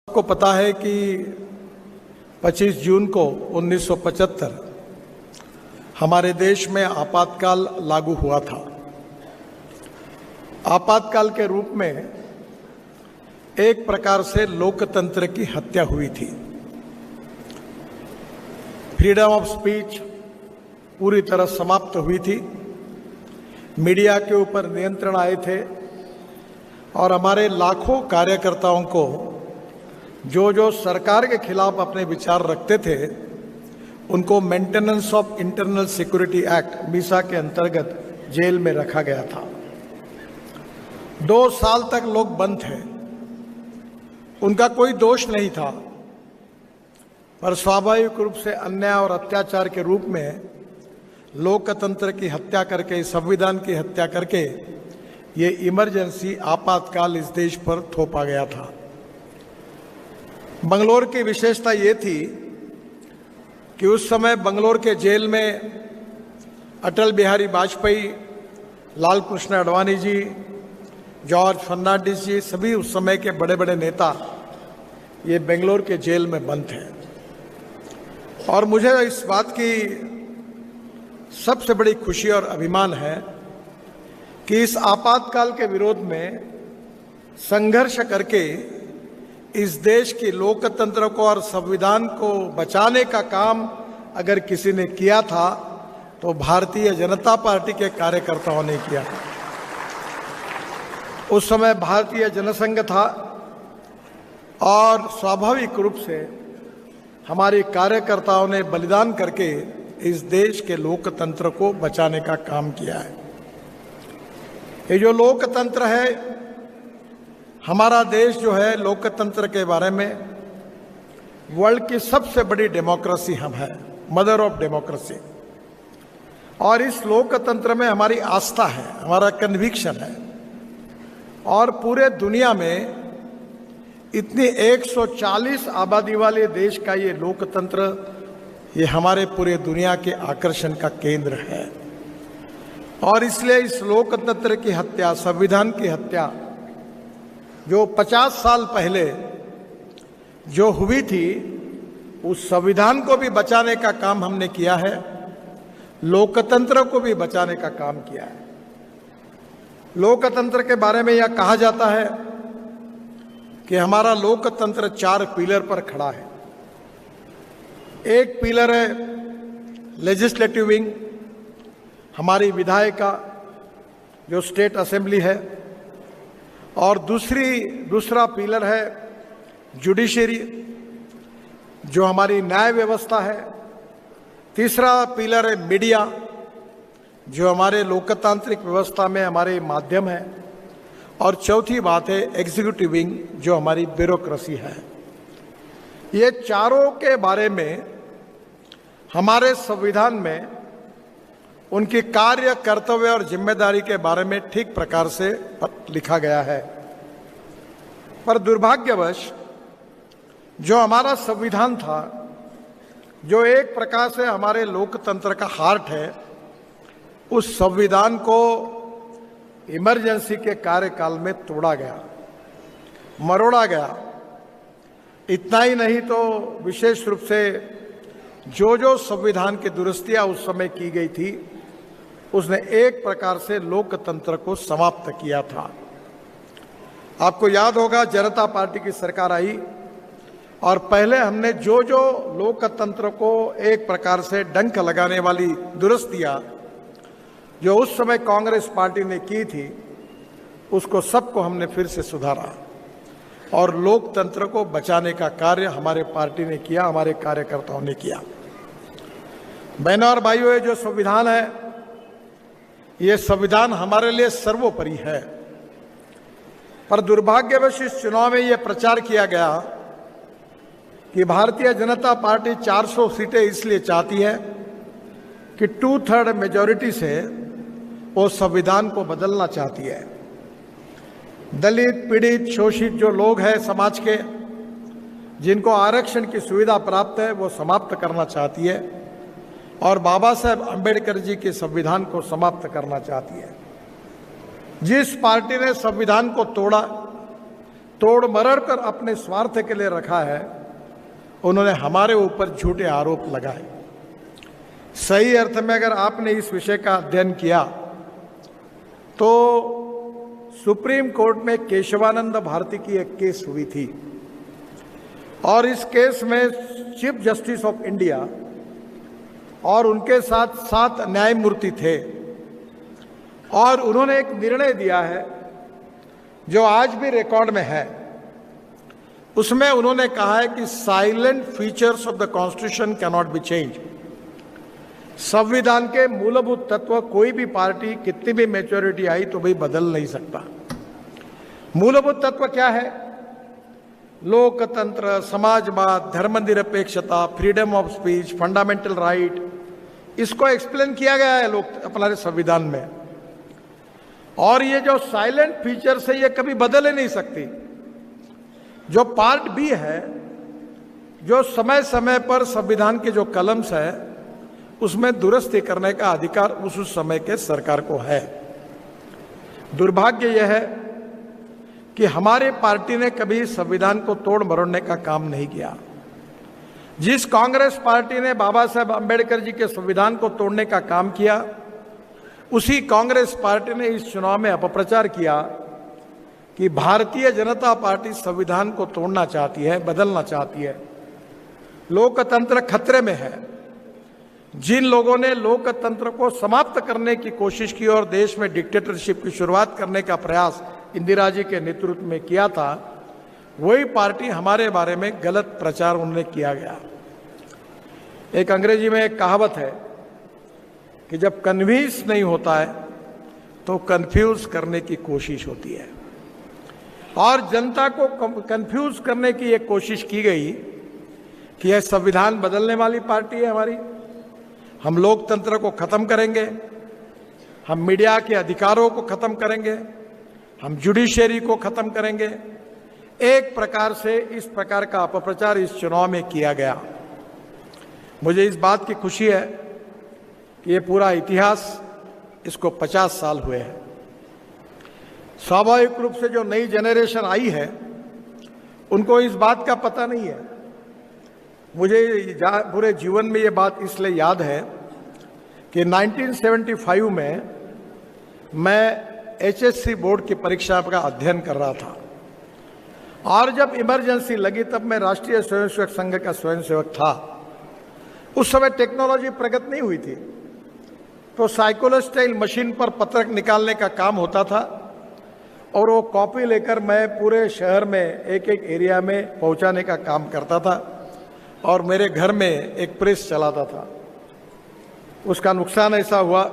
आपको पता है कि 25 जून को 1975 हमारे देश में आपातकाल लागू हुआ था। आपातकाल के रूप में एक प्रकार से लोकतंत्र की हत्या हुई थी। फ्रीडम ऑफ स्पीच पूरी तरह समाप्त हुई थी। मीडिया के ऊपर नियंत्रण आए थे और हमारे लाखों कार्यकर्ताओं को जो सरकार के खिलाफ अपने विचार रखते थे उनको maintenance of internal security act Misa के अंतर्गत जेल में रखा गया था। 2 साल तक लोग बंद थे। उनका कोई दोष नहीं था, पर स्वाभाविक रूप से अन्याय और अत्याचार के रूप में लोकतंत्र की हत्या करके, संविधान की हत्या करके ये इमरजेंसी आपातकाल इस देश पर थोपा गया था। बंगलौर की विशेषता ये थी कि उस समय बंगलौर के जेल में अटल बिहारी वाजपेयी, लाल कृष्ण आडवाणी जी, जॉर्ज फर्नांडिस जी, सभी उस समय के बड़े बड़े नेता ये बेंगलोर के जेल में बंद थे। और मुझे इस बात की सबसे बड़ी खुशी और अभिमान है कि इस आपातकाल के विरोध में संघर्ष करके इस देश की लोकतंत्र को और संविधान को बचाने का काम अगर किसी ने किया था तो भारतीय जनता पार्टी के कार्यकर्ताओं ने किया। उस समय भारतीय जनसंघ था और स्वाभाविक रूप से हमारे कार्यकर्ताओं ने बलिदान करके इस देश के लोकतंत्र को बचाने का काम किया है। ये जो लोकतंत्र है, हमारा देश जो है, लोकतंत्र के बारे में वर्ल्ड की सबसे बड़ी डेमोक्रेसी हम है, मदर ऑफ डेमोक्रेसी। और इस लोकतंत्र में हमारी आस्था है, हमारा कन्विक्शन है। और पूरे दुनिया में इतनी 140 आबादी वाले देश का ये लोकतंत्र, ये हमारे पूरे दुनिया के आकर्षण का केंद्र है। और इसलिए इस लोकतंत्र की हत्या, संविधान की हत्या जो 50 साल पहले जो हुई थी, उस संविधान को भी बचाने का काम हमने किया है, लोकतंत्र को भी बचाने का काम किया है। लोकतंत्र के बारे में यह कहा जाता है कि हमारा लोकतंत्र 4 पिलर पर खड़ा है। एक पिलर है लेजिस्लेटिव विंग, हमारी विधायिका जो स्टेट असेंबली है। और दूसरा पिलर है जुडिशरी जो हमारी न्याय व्यवस्था है। तीसरा पिलर है मीडिया जो हमारे लोकतांत्रिक व्यवस्था में हमारे माध्यम है। और चौथी बात है एग्जीक्यूटिव विंग जो हमारी ब्यूरोक्रेसी है। ये चारों के बारे में हमारे संविधान में उनकी कार्य, कर्तव्य और जिम्मेदारी के बारे में ठीक प्रकार से लिखा गया है। पर दुर्भाग्यवश जो हमारा संविधान था, जो एक प्रकार से हमारे लोकतंत्र का हार्ट है, उस संविधान को इमरजेंसी के कार्यकाल में तोड़ा गया, मरोड़ा गया। इतना ही नहीं तो विशेष रूप से जो संविधान की दुरुस्तियां उस समय की गई थी, उसने एक प्रकार से लोकतंत्र को समाप्त किया था। आपको याद होगा, जनता पार्टी की सरकार आई और पहले हमने जो लोकतंत्र को एक प्रकार से डंक लगाने वाली दुरुस्तियां जो उस समय कांग्रेस पार्टी ने की थी, उसको सबको हमने फिर से सुधारा और लोकतंत्र को बचाने का कार्य हमारे पार्टी ने किया, हमारे कार्यकर्ताओं ने किया। बहनों और भाइयों, ये जो संविधान है, ये संविधान हमारे लिए सर्वोपरि है। पर दुर्भाग्यवश इस चुनाव में यह प्रचार किया गया कि भारतीय जनता पार्टी 400 सीटें इसलिए चाहती है कि 2/3 मेजॉरिटी से वो संविधान को बदलना चाहती है। दलित, पीड़ित, शोषित जो लोग हैं समाज के, जिनको आरक्षण की सुविधा प्राप्त है, वो समाप्त करना चाहती है और बाबा साहेब अम्बेडकर जी के संविधान को समाप्त करना चाहती है। जिस पार्टी ने संविधान को तोड़ा, तोड़ मरोड़ कर अपने स्वार्थ के लिए रखा है, उन्होंने हमारे ऊपर झूठे आरोप लगाए। सही अर्थ में अगर आपने इस विषय का अध्ययन किया तो सुप्रीम कोर्ट में केशवानंद भारती की एक केस हुई थी और इस केस में चीफ जस्टिस ऑफ इंडिया और उनके साथ 7 न्यायमूर्ति थे और उन्होंने एक निर्णय दिया है जो आज भी रिकॉर्ड में है। उसमें उन्होंने कहा है कि salient features of the constitution can not be change. संविधान के मूलभूत तत्व कोई भी पार्टी कितनी भी मैच्योरिटी आई तो भी बदल नहीं सकता। मूलभूत तत्व क्या है? लोकतंत्र, समाजवाद, धर्मनिरपेक्षता, freedom of speech, fundamental right, इसको एक्सप्लेन किया गया है लोक अपने संविधान में। और ये जो साइलेंट फीचर्स है ये कभी बदल ही नहीं सकती। जो पार्ट बी है, जो समय समय पर संविधान के जो कलम्स है उसमें दुरुस्ती करने का अधिकार उस समय के सरकार को है। दुर्भाग्य यह है कि हमारी पार्टी ने कभी संविधान को तोड़ मरोड़ने का काम नहीं किया। जिस कांग्रेस पार्टी ने बाबा साहब अंबेडकर जी के संविधान को तोड़ने का काम किया, उसी कांग्रेस पार्टी ने इस चुनाव में अपप्रचार किया कि भारतीय जनता पार्टी संविधान को तोड़ना चाहती है, बदलना चाहती है, लोकतंत्र खतरे में है। जिन लोगों ने लोकतंत्र को समाप्त करने की कोशिश की और देश में डिक्टेटरशिप की शुरुआत करने का प्रयास इंदिरा जी के नेतृत्व में किया था, वही पार्टी हमारे बारे में गलत प्रचार उन्होंने किया गया। एक अंग्रेजी में एक कहावत है कि जब कन्विंस नहीं होता है तो कंफ्यूज करने की कोशिश होती है, और जनता को कंफ्यूज करने की एक कोशिश की गई कि यह संविधान बदलने वाली पार्टी है हमारी, हम लोकतंत्र को खत्म करेंगे, हम मीडिया के अधिकारों को खत्म करेंगे, हम जुडिशरी को खत्म करेंगे। एक प्रकार से इस प्रकार का अपप्रचार इस चुनाव में किया गया। मुझे इस बात की खुशी है कि ये पूरा इतिहास, इसको 50 साल हुए हैं। स्वाभाविक रूप से जो नई जनरेशन आई है उनको इस बात का पता नहीं है। मुझे पूरे जीवन में ये बात इसलिए याद है कि 1975 में मैं HSC बोर्ड की परीक्षा का अध्ययन कर रहा था और जब इमरजेंसी लगी तब मैं राष्ट्रीय स्वयंसेवक संघ का स्वयंसेवक था। उस समय टेक्नोलॉजी प्रगत नहीं हुई थी, तो साइकोलोस्टाइल मशीन पर पत्रक निकालने का काम होता था और वो कॉपी लेकर मैं पूरे शहर में एक एक एरिया में पहुंचाने का काम करता था और मेरे घर में एक प्रेस चलाता था। उसका नुकसान ऐसा हुआ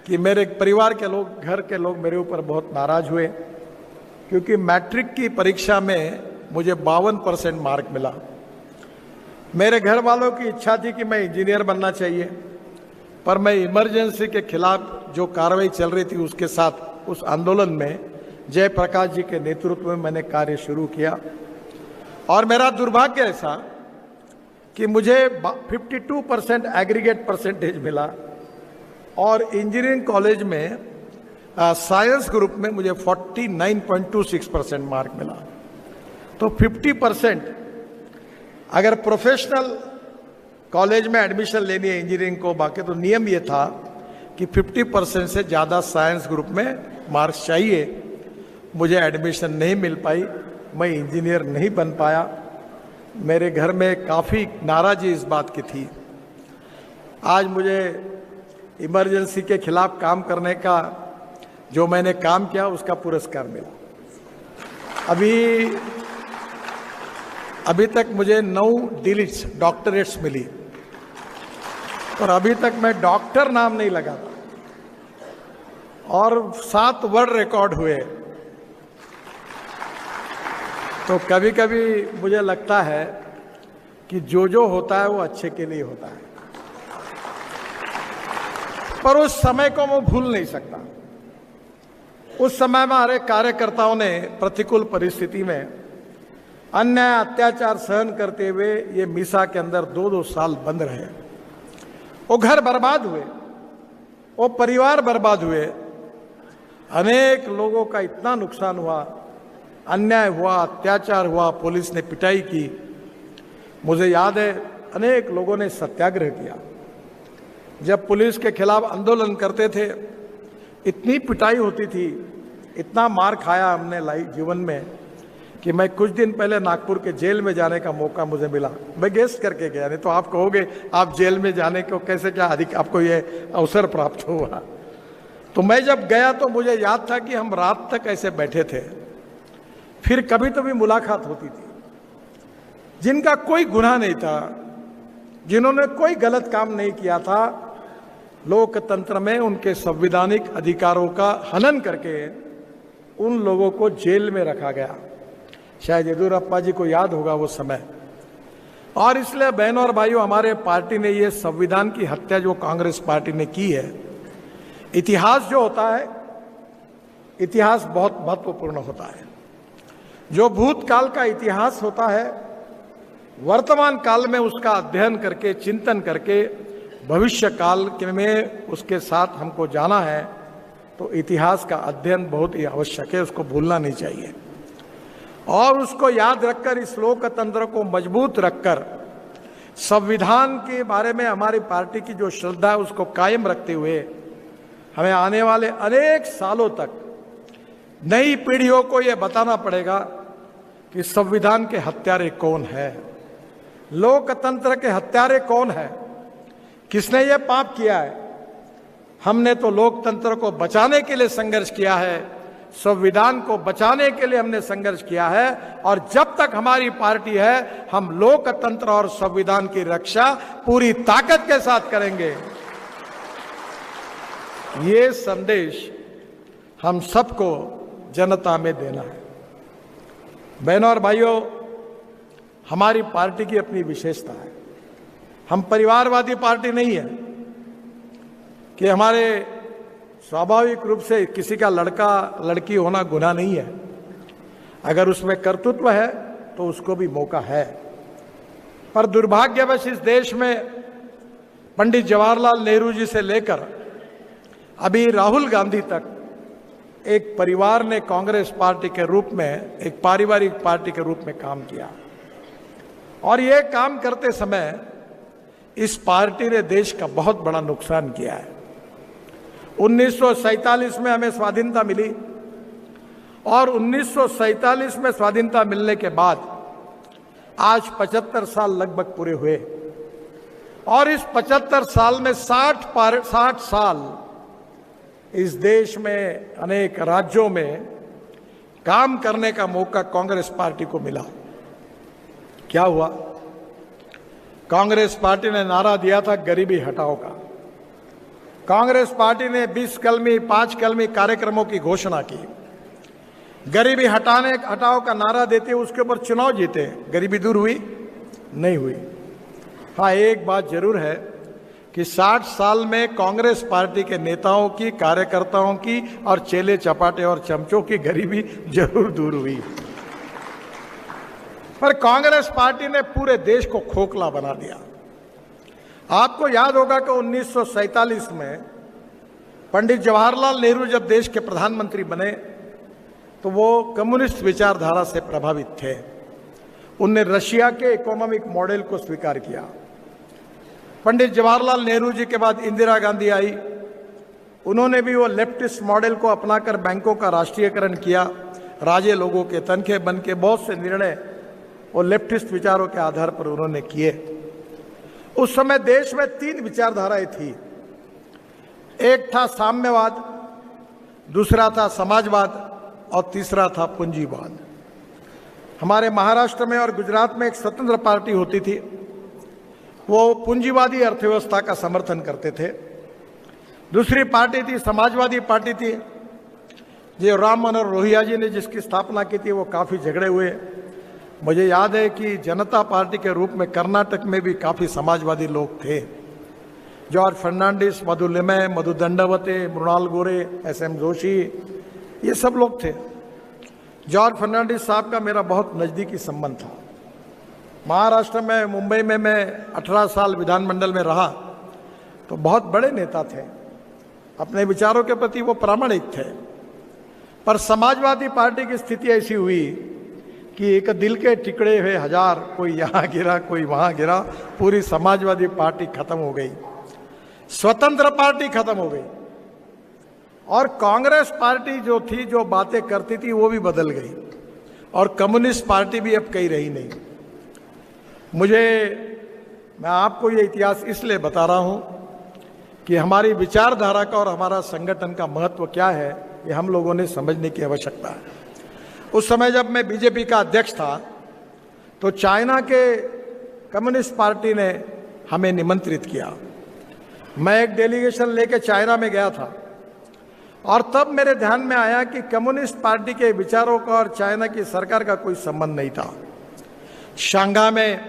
कि मेरे परिवार के लोग, घर के लोग मेरे ऊपर बहुत नाराज हुए क्योंकि मैट्रिक की परीक्षा में मुझे 52% मार्क मिला। मेरे घर वालों की इच्छा थी कि मैं इंजीनियर बनना चाहिए, पर मैं इमरजेंसी के खिलाफ जो कार्रवाई चल रही थी उसके साथ उस आंदोलन में जयप्रकाश जी के नेतृत्व में मैंने कार्य शुरू किया। और मेरा दुर्भाग्य ऐसा कि मुझे 52% एग्रीगेट परसेंटेज मिला और इंजीनियरिंग कॉलेज में साइंस ग्रुप में मुझे 49.26% मार्क मिला। तो 50%, अगर प्रोफेशनल कॉलेज में एडमिशन लेनी है इंजीनियरिंग को, बाकी तो नियम ये था कि 50% से ज़्यादा साइंस ग्रुप में मार्क्स चाहिए। मुझे एडमिशन नहीं मिल पाई, मैं इंजीनियर नहीं बन पाया। मेरे घर में काफ़ी नाराज़गी इस बात की थी। आज मुझे इमरजेंसी के खिलाफ काम करने का, जो मैंने काम किया उसका पुरस्कार मिला। अभी तक मुझे 9 डिलीट्स, डॉक्टरेट्स मिली और अभी तक मैं डॉक्टर नाम नहीं लगा और 7 वर्ल्ड रिकॉर्ड हुए। तो कभी कभी मुझे लगता है कि जो होता है वो अच्छे के लिए होता है, पर उस समय को मैं भूल नहीं सकता। उस समय में हमारे कार्यकर्ताओं ने प्रतिकूल परिस्थिति में अन्याय अत्याचार सहन करते हुए ये मीसा के अंदर 2-2 साल बंद रहे। वो घर बर्बाद हुए, वो परिवार बर्बाद हुए, अनेक लोगों का इतना नुकसान हुआ अन्याय हुआ, अत्याचार हुआ, पुलिस ने पिटाई की। मुझे याद है अनेक लोगों ने सत्याग्रह किया। जब पुलिस के खिलाफ आंदोलन करते थे इतनी पिटाई होती थी, इतना मार खाया हमने जीवन में कि मैं कुछ दिन पहले नागपुर के जेल में जाने का मौका मुझे मिला। मैं गेस्ट करके गया, नहीं तो आप कहोगे आप जेल में जाने को कैसे, क्या अधिक आपको ये अवसर प्राप्त हुआ। तो मैं जब गया तो मुझे याद था कि हम रात तक ऐसे बैठे थे, फिर कभी तो भी मुलाकात होती थी। जिनका कोई गुनाह नहीं था, जिन्होंने कोई गलत काम नहीं किया था, लोकतंत्र में उनके संवैधानिक अधिकारों का हनन करके उन लोगों को जेल में रखा गया। शायद येदियुरप्पा जी को याद होगा वो समय। और इसलिए बहनों और भाइयों, हमारे पार्टी ने ये संविधान की हत्या जो कांग्रेस पार्टी ने की है, इतिहास जो होता है, इतिहास बहुत महत्वपूर्ण होता है। जो भूतकाल का इतिहास होता है, वर्तमान काल में उसका अध्ययन करके, चिंतन करके भविष्य काल में उसके साथ हमको जाना है, तो इतिहास का अध्ययन बहुत ही आवश्यक है, उसको भूलना नहीं चाहिए। और उसको याद रखकर, इस लोकतंत्र को मजबूत रखकर, संविधान के बारे में हमारी पार्टी की जो श्रद्धा है उसको कायम रखते हुए हमें आने वाले अनेक सालों तक नई पीढ़ियों को यह बताना पड़ेगा कि संविधान के हत्यारे कौन है, लोकतंत्र के हत्यारे कौन है, किसने ये पाप किया है। हमने तो लोकतंत्र को बचाने के लिए संघर्ष किया है, संविधान को बचाने के लिए हमने संघर्ष किया है, और जब तक हमारी पार्टी है हम लोकतंत्र और संविधान की रक्षा पूरी ताकत के साथ करेंगे। ये संदेश हम सबको जनता में देना है। बहनों और भाइयों, हमारी पार्टी की अपनी विशेषता है। हम परिवारवादी पार्टी नहीं है कि हमारे स्वाभाविक रूप से किसी का लड़का लड़की होना गुनाह नहीं है। अगर उसमें कर्तृत्व है तो उसको भी मौका है। पर दुर्भाग्यवश इस देश में पंडित जवाहरलाल नेहरू जी से लेकर अभी राहुल गांधी तक एक परिवार ने कांग्रेस पार्टी के रूप में, एक पारिवारिक पार्टी के रूप में काम किया। और ये काम करते समय इस पार्टी ने देश का बहुत बड़ा नुकसान किया है। 1947 में हमें स्वाधीनता मिली, और 1947 में स्वाधीनता मिलने के बाद आज 75 साल लगभग पूरे हुए। और इस 75 साल में 60 साल इस देश में अनेक राज्यों में काम करने का मौका कांग्रेस पार्टी को मिला। क्या हुआ? कांग्रेस पार्टी ने नारा दिया था गरीबी हटाओ का। कांग्रेस पार्टी ने 20 कलमी 5 कलमी कार्यक्रमों की घोषणा की। गरीबी हटाओ का नारा देते उसके ऊपर चुनाव जीते। गरीबी दूर हुई? नहीं हुई। हाँ, एक बात जरूर है कि 60 साल में कांग्रेस पार्टी के नेताओं की, कार्यकर्ताओं की और चेले चपाटे और चमचों की गरीबी जरूर दूर हुई। पर कांग्रेस पार्टी ने पूरे देश को खोखला बना दिया। आपको याद होगा कि 1947 में पंडित जवाहरलाल नेहरू जब देश के प्रधानमंत्री बने तो वो कम्युनिस्ट विचारधारा से प्रभावित थे। उनने रशिया के इकोनॉमिक मॉडल को स्वीकार किया। पंडित जवाहरलाल नेहरू जी के बाद इंदिरा गांधी आई, उन्होंने भी वो लेफ्टिस्ट मॉडल को अपनाकर बैंकों का राष्ट्रीयकरण किया। राजे लोगों के तनखे बन के बहुत से निर्णय वो लेफ्टिस्ट विचारों के आधार पर उन्होंने किए। उस समय देश में 3 विचारधाराएं थी। एक था साम्यवाद, दूसरा था समाजवाद और तीसरा था पूंजीवाद। हमारे महाराष्ट्र में और गुजरात में एक स्वतंत्र पार्टी होती थी, वो पूंजीवादी अर्थव्यवस्था का समर्थन करते थे। दूसरी पार्टी थी समाजवादी पार्टी थी, जो राम मनोहर लोहिया जी ने जिसकी स्थापना की थी। वो काफ़ी झगड़े हुए। मुझे याद है कि जनता पार्टी के रूप में कर्नाटक में भी काफ़ी समाजवादी लोग थे। जॉर्ज फर्नांडिस, मधु लिमय, मधु दंडवते, मृणाल गोरे, SM जोशी, ये सब लोग थे। जॉर्ज फर्नांडिस साहब का मेरा बहुत नज़दीकी संबंध था। महाराष्ट्र में, मुंबई में मैं 18 साल विधानमंडल में रहा, तो बहुत बड़े नेता थे। अपने विचारों के प्रति वो प्रामाणिक थे। पर समाजवादी पार्टी की स्थिति ऐसी हुई कि एक दिल के टुकड़े हुए हजार, कोई यहाँ गिरा कोई वहाँ गिरा, पूरी समाजवादी पार्टी खत्म हो गई, स्वतंत्र पार्टी खत्म हो गई, और कांग्रेस पार्टी जो थी, जो बातें करती थी, वो भी बदल गई, और कम्युनिस्ट पार्टी भी अब कहीं रही नहीं। मैं आपको ये इतिहास इसलिए बता रहा हूं कि हमारी विचारधारा का और हमारा संगठन का महत्व क्या है, ये हम लोगों ने समझने की आवश्यकता है। उस समय जब मैं बीजेपी का अध्यक्ष था तो चाइना के कम्युनिस्ट पार्टी ने हमें निमंत्रित किया। मैं एक डेलीगेशन लेके चाइना में गया था, और तब मेरे ध्यान में आया कि कम्युनिस्ट पार्टी के विचारों का और चाइना की सरकार का कोई संबंध नहीं था। शंघाई में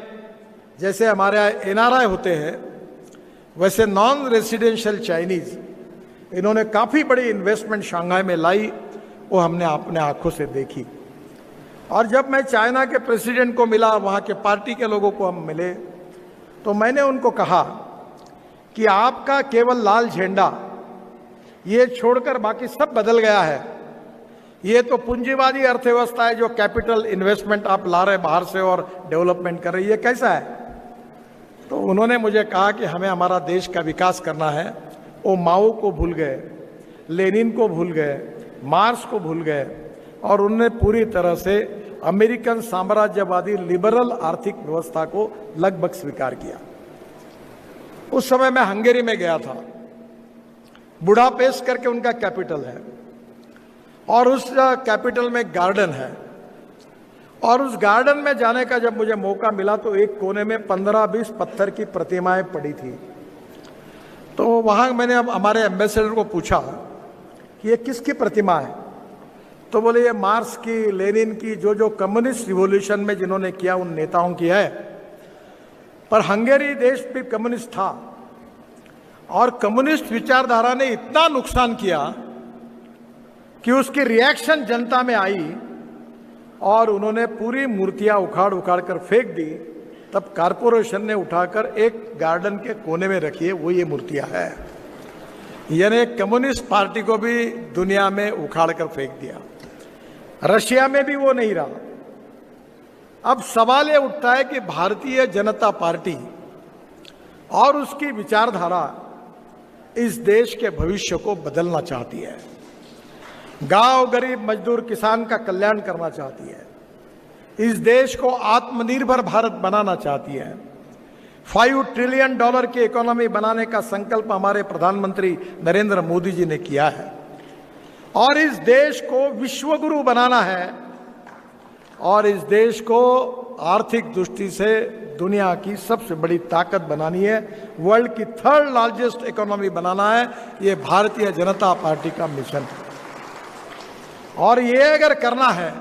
जैसे हमारे यहाँ एनआरआई होते हैं, वैसे नॉन रेसिडेंशियल चाइनीज, इन्होंने काफ़ी बड़ी इन्वेस्टमेंट शंघाई में लाई, वो हमने अपने आंखों से देखी। और जब मैं चाइना के प्रेसिडेंट को मिला, वहाँ के पार्टी के लोगों को हम मिले, तो मैंने उनको कहा कि आपका केवल लाल झंडा, ये छोड़कर बाकी सब बदल गया है। ये तो पूंजीवादी अर्थव्यवस्था है, जो कैपिटल इन्वेस्टमेंट आप ला रहे बाहर से और डेवलपमेंट कर रही है, कैसा है? तो उन्होंने मुझे कहा कि हमें हमारा देश का विकास करना है। वो माओ को भूल गए, लेनिन को भूल गए, मार्क्स को भूल गए, और उन्होंने पूरी तरह से अमेरिकन साम्राज्यवादी लिबरल आर्थिक व्यवस्था को लगभग स्वीकार किया। उस समय मैं हंगेरी में गया था, बुडापेस्ट करके उनका कैपिटल है, और उस कैपिटल में गार्डन है, और उस गार्डन में जाने का जब मुझे मौका मिला तो एक कोने में 15-20 पत्थर की प्रतिमाएं पड़ी थी। तो वहां मैंने अब हमारे एम्बेसडर को पूछा कि ये किसकी प्रतिमा है? तो बोले ये मार्क्स की, लेनिन की, जो कम्युनिस्ट रिवॉल्यूशन में जिन्होंने किया उन नेताओं की है। पर हंगेरी देश भी कम्युनिस्ट था, और कम्युनिस्ट विचारधारा ने इतना नुकसान किया कि उसकी रिएक्शन जनता में आई, और उन्होंने पूरी मूर्तियां उखाड़ कर फेंक दी। तब कारपोरेशन ने उठाकर एक गार्डन के कोने में रखी है, वो ये मूर्तियां है। यानी कम्युनिस्ट पार्टी को भी दुनिया में उखाड़ कर फेंक दिया। रशिया में भी वो नहीं रहा। अब सवाल ये उठता है कि भारतीय जनता पार्टी और उसकी विचारधारा इस देश के भविष्य को बदलना चाहती है, गांव गरीब मजदूर किसान का कल्याण करना चाहती है, इस देश को आत्मनिर्भर भारत बनाना चाहती है, $5 ट्रिलियन की इकोनॉमी बनाने का संकल्प हमारे प्रधानमंत्री नरेंद्र मोदी जी ने किया है, और इस देश को विश्वगुरु बनाना है, और इस देश को आर्थिक दृष्टि से दुनिया की सबसे बड़ी ताकत बनानी है, वर्ल्ड की 3rd लार्जेस्ट इकोनॉमी बनाना है। ये भारतीय जनता पार्टी का मिशन है, और ये अगर करना है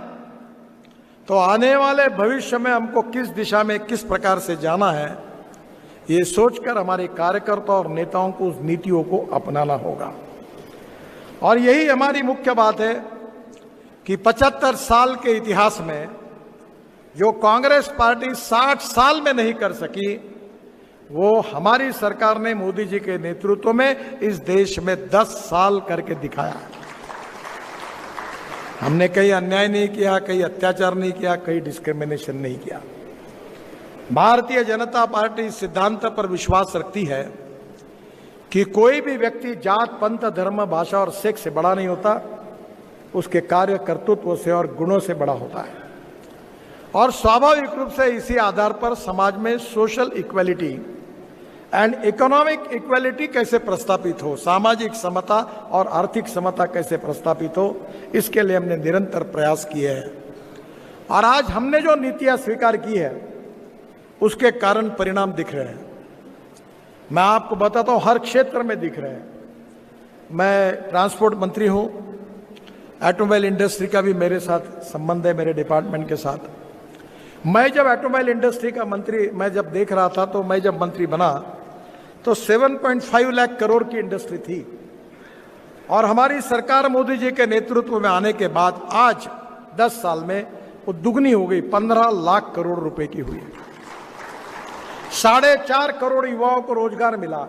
तो आने वाले भविष्य में हमको किस दिशा में, किस प्रकार से जाना है, ये सोचकर हमारे कार्यकर्ता और नेताओं को उस नीतियों को अपनाना होगा। और यही हमारी मुख्य बात है कि 75 साल के इतिहास में जो कांग्रेस पार्टी 60 साल में नहीं कर सकी, वो हमारी सरकार ने मोदी जी के नेतृत्व में इस देश में 10 साल करके दिखाया है। हमने कहीं अन्याय नहीं किया, कहीं अत्याचार नहीं किया, कहीं डिस्क्रिमिनेशन नहीं किया। भारतीय जनता पार्टी इस सिद्धांत पर विश्वास रखती है कि कोई भी व्यक्ति जात, पंथ, धर्म, भाषा और सेक्स से बड़ा नहीं होता, उसके कार्य कर्तृत्व से और गुणों से बड़ा होता है। और स्वाभाविक रूप से इसी आधार पर समाज में social equality and economic equality कैसे प्रस्तापित हो, सामाजिक समता और आर्थिक समता कैसे प्रस्तापित हो, इसके लिए हमने निरंतर प्रयास किए हैं। और आज हमने जो नीतियां स्वीकार की है उसके कारण परिणाम दिख रहे हैं। मैं आपको बताता हूं, हर क्षेत्र में दिख रहे हैं। मैं ट्रांसपोर्ट मंत्री हूं, ऑटोमोबाइल इंडस्ट्री का भी मेरे साथ संबंध है, मेरे डिपार्टमेंट के साथ। मैं जब ऑटोमोबाइल इंडस्ट्री का मंत्री मैं जब देख रहा था, तो मैं जब मंत्री बना तो 7.5 लाख करोड़ की इंडस्ट्री थी, और हमारी सरकार मोदी जी के नेतृत्व में आने के बाद आज 10 साल में वो दुगनी हो गई, 15 लाख करोड़ रुपए की हुई। 4.5 करोड़ युवाओं को रोजगार मिला,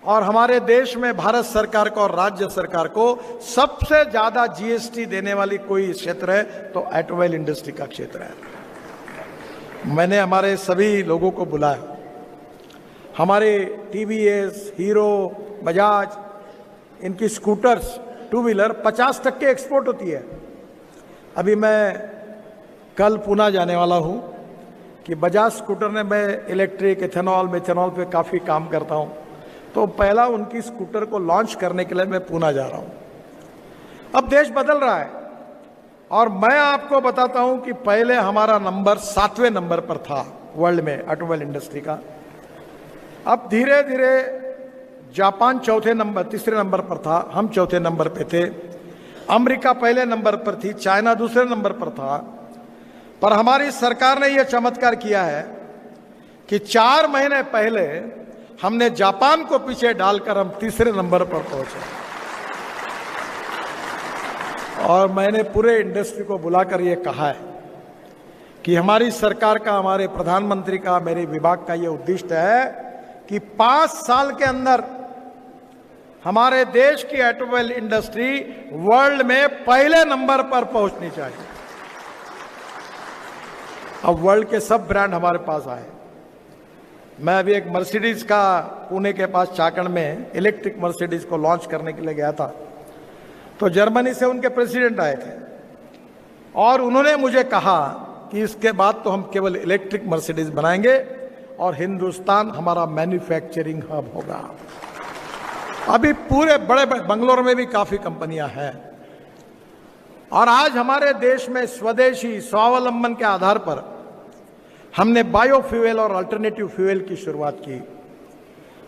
और हमारे देश में भारत सरकार को और राज्य सरकार को सबसे ज्यादा जीएसटी देने वाली कोई क्षेत्र है तो ऑटोमोबाइल इंडस्ट्री का क्षेत्र है। मैंने हमारे सभी लोगों को बुलाया, हमारे टीवीएस, हीरो, बजाज, इनकी स्कूटर्स, टू व्हीलर 50% एक्सपोर्ट होती है। अभी मैं कल पुणे जाने वाला हूं कि बजाज स्कूटर ने, मैं इलेक्ट्रिक, इथेनॉल, मेथेनॉल पे काफ़ी काम करता हूं, तो पहला उनकी स्कूटर को लॉन्च करने के लिए मैं पुणे जा रहा हूं। अब देश बदल रहा है और मैं आपको बताता हूं कि पहले हमारा नंबर 7वें नंबर पर था वर्ल्ड में ऑटोमोबाइल इंडस्ट्री का। अब धीरे धीरे जापान तीसरे नंबर पर था, हम चौथे नंबर पे थे। अमेरिका पहले नंबर पर थी, चाइना दूसरे नंबर पर था। पर हमारी सरकार ने यह चमत्कार किया है कि 4 महीने पहले हमने जापान को पीछे डालकर हम तीसरे नंबर पर पहुंचे। और मैंने पूरे इंडस्ट्री को बुलाकर यह कहा है कि हमारी सरकार का, हमारे प्रधानमंत्री का, मेरे विभाग का यह उद्देश्य है कि 5 साल के अंदर हमारे देश की ऑटोमोबाइल इंडस्ट्री वर्ल्ड में पहले नंबर पर पहुंचनी चाहिए। अब वर्ल्ड के सब ब्रांड हमारे पास आए। मैं अभी एक मर्सिडीज का पुणे के पास चाकण में इलेक्ट्रिक मर्सिडीज को लॉन्च करने के लिए गया था, तो जर्मनी से उनके प्रेसिडेंट आए थे और उन्होंने मुझे कहा कि इसके बाद तो हम केवल इलेक्ट्रिक मर्सिडीज बनाएंगे और हिंदुस्तान हमारा मैन्युफैक्चरिंग हब होगा। अभी पूरे बड़े बंगलोर में भी काफी कंपनियां हैं और आज हमारे देश में स्वदेशी स्वावलंबन के आधार पर हमने बायोफ्यूल और अल्टरनेटिव फ्यूल की शुरुआत की।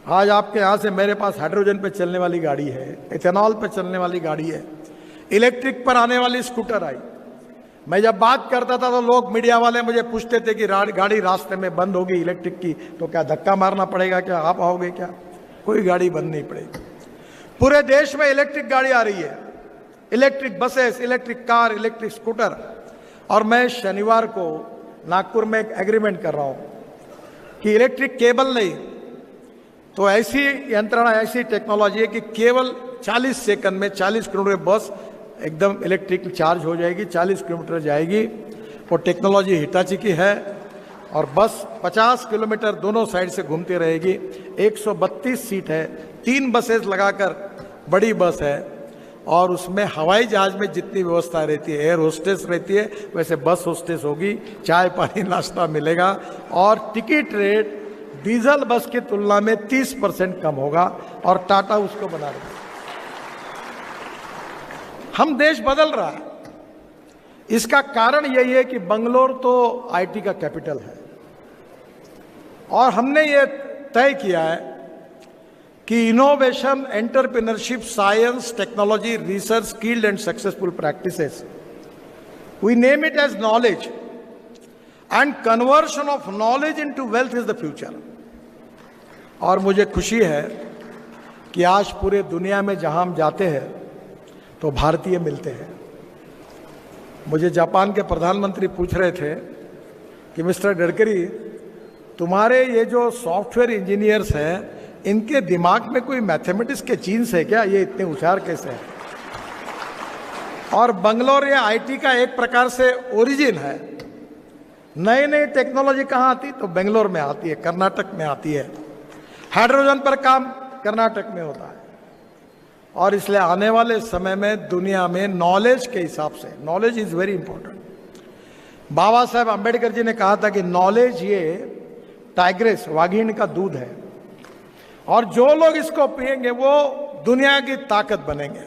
आज आपके यहां से मेरे पास हाइड्रोजन पे चलने वाली गाड़ी है, इथेनॉल पे चलने वाली गाड़ी है, इलेक्ट्रिक पर आने वाली स्कूटर आई। मैं जब बात करता था तो लोग, मीडिया वाले मुझे पूछते थे कि गाड़ी रास्ते में बंद होगी इलेक्ट्रिक की तो क्या धक्का मारना पड़ेगा, क्या आप आओगे क्या? कोई गाड़ी बंद नहीं पड़ेगी। पूरे देश में इलेक्ट्रिक गाड़ी आ रही है, electric buses, electric car, electric scooter. और मैं शनिवार को नागपुर में एक एग्रीमेंट कर रहा हूं कि इलेक्ट्रिक केबल नहीं तो ऐसी यंत्रणा, ऐसी टेक्नोलॉजी है कि केवल 40 सेकंड में 40 किलोमीटर बस एकदम इलेक्ट्रिक चार्ज हो जाएगी, 40 किलोमीटर जाएगी। वो टेक्नोलॉजी हिटाची की है और बस 50 किलोमीटर दोनों साइड से घूमती रहेगी। 132 सीट है, 3 बसेस लगाकर बड़ी बस है और उसमें हवाई जहाज में जितनी व्यवस्था रहती है, एयर होस्टेस रहती है, वैसे बस होस्टेस होगी, चाय पानी नाश्ता मिलेगा और टिकट रेट डीजल बस की तुलना में 30% कम होगा और टाटा उसको बना रहा है। हम देश बदल रहा है। इसका कारण यही है कि बंगलोर तो आईटी का कैपिटल है और हमने ये तय किया है कि innovation, entrepreneurship, science, technology, research, skilled and successful practices, we name it as knowledge and conversion of knowledge into wealth is the future. और मुझे खुशी है कि आज पूरे दुनिया में जहां हम जाते हैं तो भारतीय मिलते हैं। मुझे जापान के प्रधानमंत्री पूछ रहे थे कि मिस्टर गडकरी, तुम्हारे ये जो सॉफ्टवेयर इंजीनियर्स हैं इनके दिमाग में कोई मैथमेटिक्स के जीन्स है क्या, ये इतने होशियार कैसे हैं? और बंगलोर ये आईटी का एक प्रकार से ओरिजिन है। नई नई टेक्नोलॉजी कहाँ आती? तो बेंगलोर में आती है, कर्नाटक में आती है। हाइड्रोजन पर काम कर्नाटक में होता है और इसलिए आने वाले समय में दुनिया में नॉलेज के हिसाब से, knowledge is very important. Baba Saheb Ambedkar ji ने कहा था कि नॉलेज ये टाइग्रेस, वाघिन का दूध है और जो लोग इसको पिएंगे वो दुनिया की ताकत बनेंगे।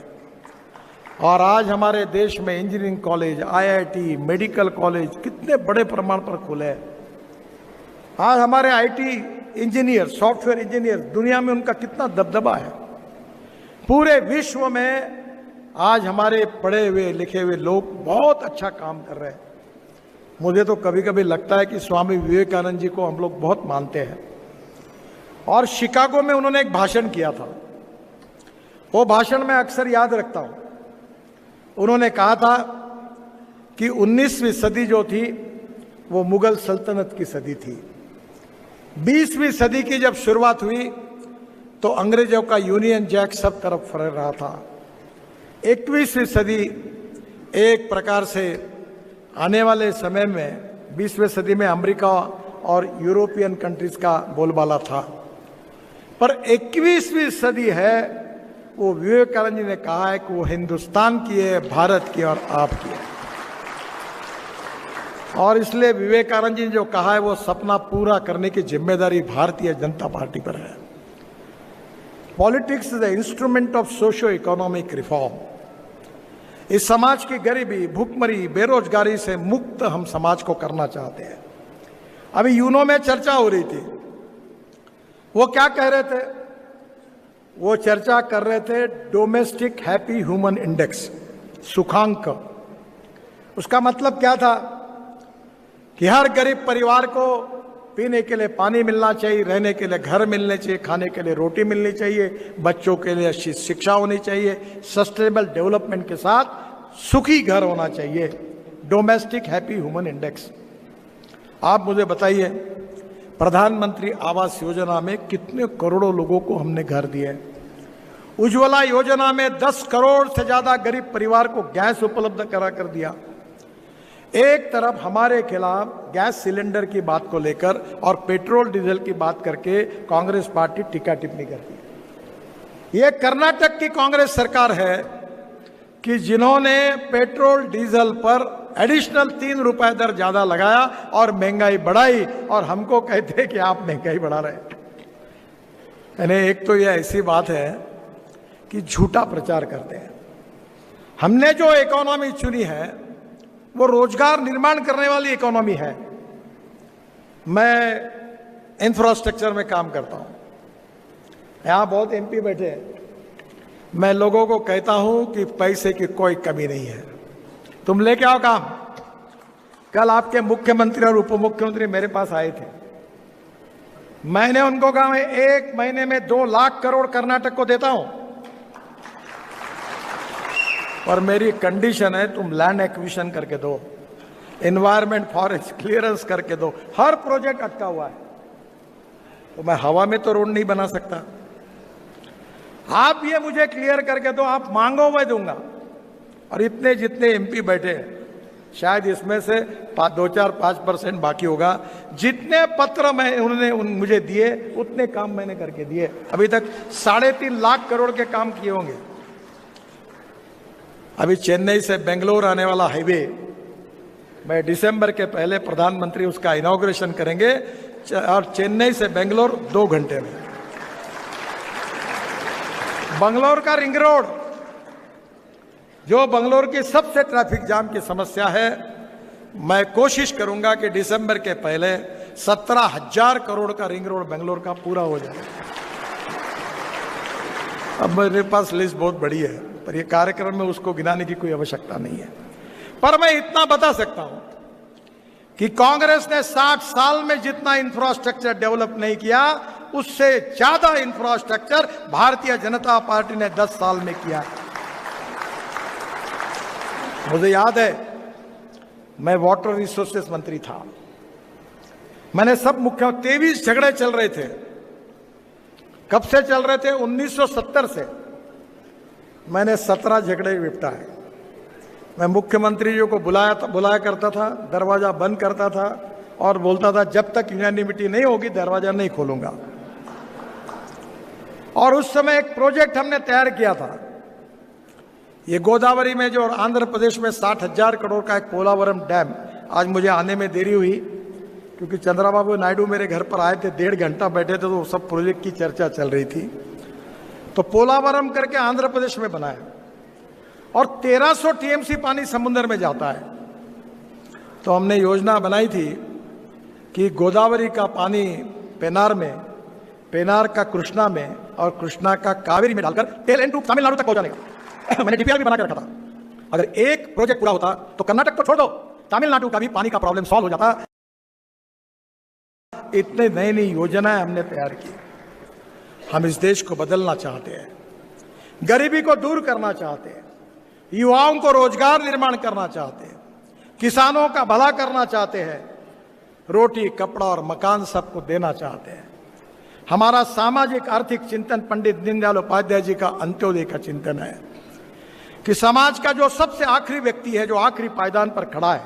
और आज हमारे देश में engineering college, IIT, medical college कितने बड़े प्रमाण पर खुले हैं। आज हमारे आईटी इंजीनियर, सॉफ्टवेयर इंजीनियर, दुनिया में उनका कितना दबदबा है। पूरे विश्व में आज हमारे पढ़े हुए लिखे हुए लोग बहुत अच्छा काम कर रहे हैं। मुझे तो कभी कभी लगता है कि स्वामी विवेकानंद जी को हम लोग बहुत मानते हैं। और शिकागो में उन्होंने एक भाषण किया था, वो भाषण मैं अक्सर याद रखता हूं। उन्होंने कहा था कि 19वीं सदी जो थी वो मुगल सल्तनत की सदी थी। 20वीं सदी की जब शुरुआत हुई तो अंग्रेजों का यूनियन जैक सब तरफ फैल रहा था। 21वीं सदी एक प्रकार से आने वाले समय में 20वीं सदी में अमेरिका और यूरोपियन कंट्रीज का बोलबाला था, पर 21वीं सदी है वो विवेकानंद जी ने कहा है कि वो हिंदुस्तान की है, भारत की और आपकी है। और इसलिए विवेकानंद जी ने जो कहा है वो सपना पूरा करने की जिम्मेदारी भारतीय जनता पार्टी पर है। Politics is the instrument of socio economic reform. इस समाज की गरीबी, भूखमरी, बेरोजगारी से मुक्त हम समाज को करना चाहते हैं। अभी यूनो में चर्चा हो रही थी, वो क्या कह रहे थे? वो चर्चा कर रहे थे डोमेस्टिक हैप्पी ह्यूमन इंडेक्स, सुखांक। उसका मतलब क्या था कि हर गरीब परिवार को पीने के लिए पानी मिलना चाहिए, रहने के लिए घर मिलने चाहिए, खाने के लिए रोटी मिलनी चाहिए, बच्चों के लिए अच्छी शिक्षा होनी चाहिए, सस्टेनेबल डेवलपमेंट के साथ सुखी घर होना चाहिए। Domestic happy human index. आप मुझे बताइए, प्रधानमंत्री आवास योजना में कितने करोड़ों लोगों को हमने घर दिए? उज्ज्वला योजना में 10 करोड़ से ज्यादा गरीब परिवार को गैस उपलब्ध करा कर दिया। एक तरफ हमारे खिलाफ गैस सिलेंडर की बात को लेकर और पेट्रोल डीजल की बात करके कांग्रेस पार्टी टीका टिप्पणी करती है। यह कर्नाटक की कांग्रेस सरकार है कि जिन्होंने पेट्रोल डीजल पर एडिशनल 3 रुपए दर ज्यादा लगाया और महंगाई बढ़ाई, और हमको कहते हैं कि आप महंगाई बढ़ा रहे हैं। यानी एक तो यह ऐसी बात है कि झूठा प्रचार करते हैं। हमने जो इकोनॉमी चुनी है वो रोजगार निर्माण करने वाली इकोनॉमी है। मैं इंफ्रास्ट्रक्चर में काम करता हूं, यहां बहुत एमपी बैठे हैं। मैं लोगों को कहता हूं कि पैसे की कोई कमी नहीं है, तुम लेके आओ काम। कल आपके मुख्यमंत्री और उप मुख्यमंत्री मेरे पास आए थे, मैंने उनको कहा मैं 1 महीने में 2 लाख करोड़ कर्नाटक को देता हूं, पर मेरी कंडीशन है तुम लैंड एक्विजिशन करके दो, एनवायरमेंट फॉरेस्ट क्लियरेंस करके दो। हर प्रोजेक्ट अटका हुआ है, तो मैं हवा में तो रोड नहीं बना सकता। आप ये मुझे क्लियर करके दो, आप मांगो मैं दूंगा। और इतने जितने एमपी बैठे, शायद इसमें से 2-4-5% बाकी होगा। जितने पत्र मैं उन्होंने मुझे दिए उतने काम मैंने करके दिए। अभी तक 3.5 लाख करोड़ के काम किए होंगे। अभी चेन्नई से बेंगलोर आने वाला हाईवे मैं दिसंबर के पहले प्रधानमंत्री उसका इनॉग्रेशन करेंगे, और चेन्नई से बेंगलोर 2 घंटे में। बंगलोर का रिंग रोड, जो बंगलोर की सबसे ट्रैफिक जाम की समस्या है, मैं कोशिश करूंगा कि दिसंबर के पहले 17,000 करोड़ का रिंग रोड बेंगलोर का पूरा हो जाए। अब मेरे पास लिस्ट बहुत बड़ी है, पर यह कार्यक्रम में उसको गिनाने की कोई आवश्यकता नहीं है। पर मैं इतना बता सकता हूं कि कांग्रेस ने 60 साल में जितना इंफ्रास्ट्रक्चर डेवलप नहीं किया, उससे ज्यादा इंफ्रास्ट्रक्चर भारतीय जनता पार्टी ने 10 साल में किया। मुझे याद है, मैं वाटर रिसोर्सेस मंत्री था। मैंने सब मुख्य 23 झगड़े चल रहे थे। कब से चल रहे थे? 1970 से। मैंने 17 झगड़े निपटाए। मैं मुख्यमंत्री जी को बुलाया करता था, दरवाजा बंद करता था और बोलता था जब तक यूनानिमिटी नहीं होगी दरवाजा नहीं खोलूंगा। और उस समय एक प्रोजेक्ट हमने तैयार किया था, ये गोदावरी में जो आंध्र प्रदेश में 60,000 करोड़ का एक पोलावरम डैम। आज मुझे आने में देरी हुई क्योंकि चंद्रबाबू नायडू मेरे घर पर आए थे, 1.5 घंटा बैठे थे, तो सब प्रोजेक्ट की चर्चा चल रही थी। तो पोलावरम करके आंध्र प्रदेश में बनाया और 1300 टीएमसी पानी समुद्र में जाता है। तो हमने योजना बनाई थी कि गोदावरी का पानी पेनार में, पेनार का कृष्णा में और कृष्णा का कावेरी में डालकर टेल एंड टू तमिलनाडु तक पहुंचाने का। मैंने डीपीआर भी बना के रखा था। अगर एक प्रोजेक्ट पूरा होता तो कर्नाटक को छोड़ दो, तमिलनाडु का भी पानी का प्रॉब्लम सॉल्व हो जाता। इतने नई नई योजनाएं हमने तैयार की। हम इस देश को बदलना चाहते हैं, गरीबी को दूर करना चाहते हैं, युवाओं को रोजगार निर्माण करना चाहते हैं, किसानों का भला करना चाहते हैं, रोटी, कपड़ा और मकान सबको देना चाहते हैं। हमारा सामाजिक आर्थिक चिंतन पंडित दीनदयाल उपाध्याय जी का अंत्योदय का चिंतन है कि समाज का जो सबसे आखिरी व्यक्ति है, जो आखिरी पायदान पर खड़ा है,